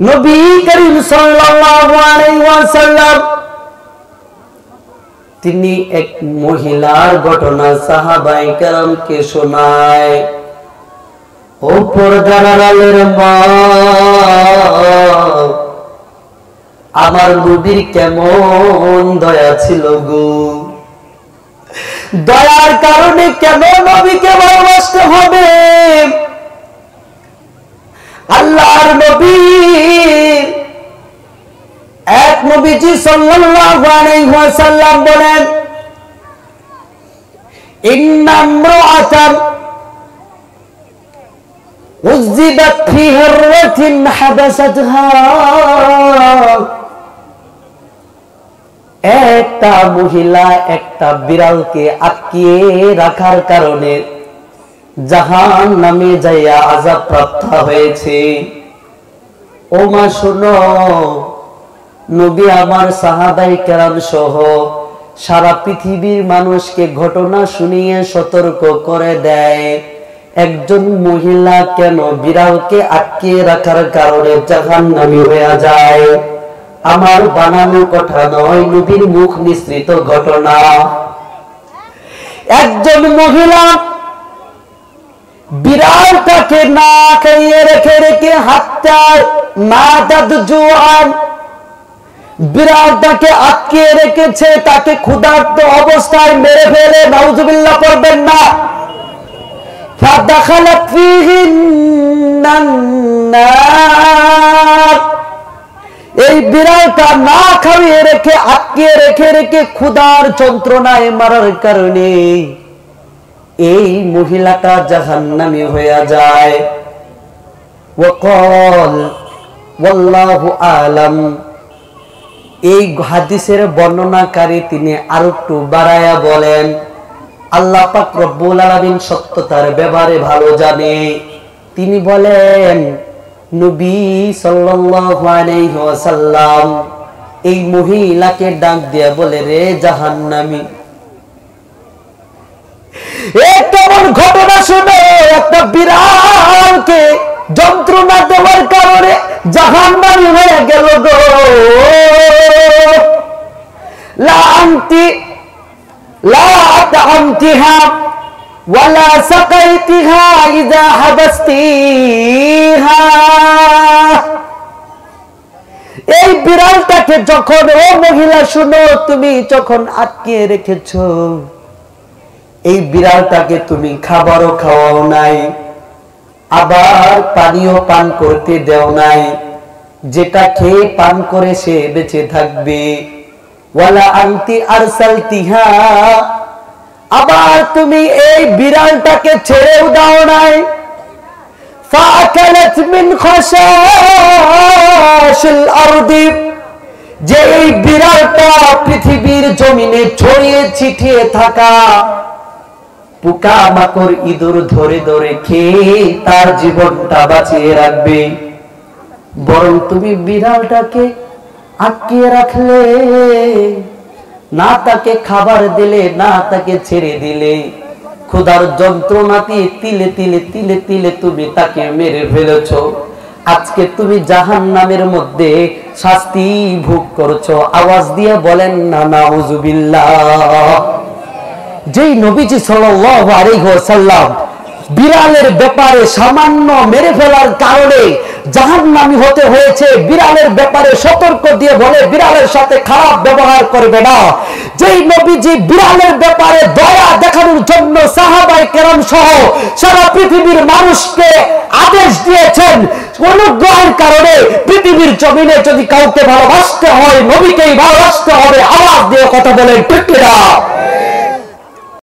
নবী করিম সাল্লাল্লাহু আলাইহি ওয়াসাল্লাম তিনি এক মহিলার ঘটনা সাহাবায়ে কেরামকে শোনায়। ও পর্দার আড়ালের মা, আমার নবীর কেমন দয়া ছিল গো, দয়ার কারণে কেন নবীকে ভালোবাসতে হবে। আল্লাহর নবী এক নবীজি সাল্লাল্লাহু আলাইহি ওয়াসাল্লাম বলেন, ইন্না ইমরাআতান উযিবাত ফি হিররাতিন হাবাসাতহা, একটা মহিলা একটা বিড়ালকে আটকিয়ে রাখার কারণে জাহান্নামে যাইয়া আযাব প্রাপ্ত হয়েছে। ও মা শুনো, নবী আমার সাহাবায়ে কেরাম সহ সারা পৃথিবীর মানুষকে ঘটনা শুনিয়ে সতর্ক করে দেয়, একজন মহিলা কেন বিড়ালকে আটকিয়ে রাখার কারণে জাহান্নামী হয়ে যায়। আমার বানানো কথা নয়, নবীর মুখ নিঃসৃত ঘটনা। একজন মহিলা বিড়ালটাকে না খাইয়ে রেখে রেখে হাত্তা মাতাদ জুআন, বিড়ালটাকে আটকে রেখেছে, তাকে ক্ষুধার্ত অবস্থায় মেরে ফেলে, নাউযুবিল্লাহ পড়বেন না। ফাদাখালাত ফীহিন্নান নার, এই বিড়ালটা না খাইয়ে রেখে আটকে রেখে রেখে ক্ষুধার যন্ত্রণায় মারার কারণে এই মহিলাটা জাহান্নামী হয়ে যায়। ওয়াকাল ওয়াল্লাহু আলাম, এই হাদিসের বর্ণনাকারী তিনি আরো একটু বাড়ায়া বলেন, আল্লাহ পাক রব্বুল আলামিন সত্যতার ব্যাপারে ভালো জানে। তিনি বলেন, নবী সাল্লাল্লাহু আলাইহি ওয়াসাল্লাম এই মহিলাকে ডাক দিয়ে বলে, রে জাহান্নামী, কেমন ঘটনা শুনে একটা বিড়ালকে যন্ত্রণা দেওয়ার কারণে জাহান্নামী হয়ে গেল গো। লা আনতি লা আতআমতিহা ওয়ালা সাকাইতিহা ইযা হাবাসতিহা, এই বিড়ালটাকে যখন, ও মহিলা শুনো, তুমি যখন আটকে রেখেছো, এই বিড়ালটাকে তুমি খাবারও খাওয়াও নাই, আবার পানিও পান করতে দেও নাই, যেটা খেয়ে পান করে সে বেঁচে থাকবে। ওয়ালা আনতি আরসালতিহা, আবার তুমি এই বিড়ালটাকে ছেড়েও দাও নাই। ফাআকালাত মিন খাশাশিল আরদি, যে এই বিড়ালটা পৃথিবীর জমিনে ছড়িয়ে ছিটিয়ে থাকা পোকা মাকড় ইঁদুর ধরে ধরে খেয়ে তার জীবনটা বাঁচিয়ে রাখবে, বরং তুমি বিড়ালটাকে আটকিয়ে রাখলে, না তাকে খাবার দিলে, না তাকে ছেড়ে দিলে, ক্ষুধার যন্ত্রণাতে তিলে তিলে তিলে তিলে তুমি তাকে মেরে ফেলেছ। আজকে তুমি জাহান্নামের মধ্যে শাস্তি ভোগ করছো। আওয়াজ দিয়ে বলেন না নাউযুবিল্লাহ। যেই নবীজি সাল্লাল্লাহু আলাইহি ওয়াসাল্লাম বিড়ালের ব্যাপারে সামান্য মেরে ফেলার কারণে জাহান্নামী হতে হয়েছে, বিড়ালের ব্যাপারে সতর্ক দিয়ে বলে বিড়ালের সাথে খারাপ ব্যবহার করবে না। যেই নবীজি বিড়ালের ব্যাপারে দয়া দেখানোর জন্য সাহাবায়ে কেরাম সহ সারা পৃথিবীর মানুষকে আদেশ দিয়েছেন, অনুগ্রহের কারণে পৃথিবীর জমিনে যদি কাউকে ভালোবাসতে হয়, নবীকেই ভালোবাসতে হবে। আওয়াজ দিয়ে কথা বলেন ঠিক কিনা?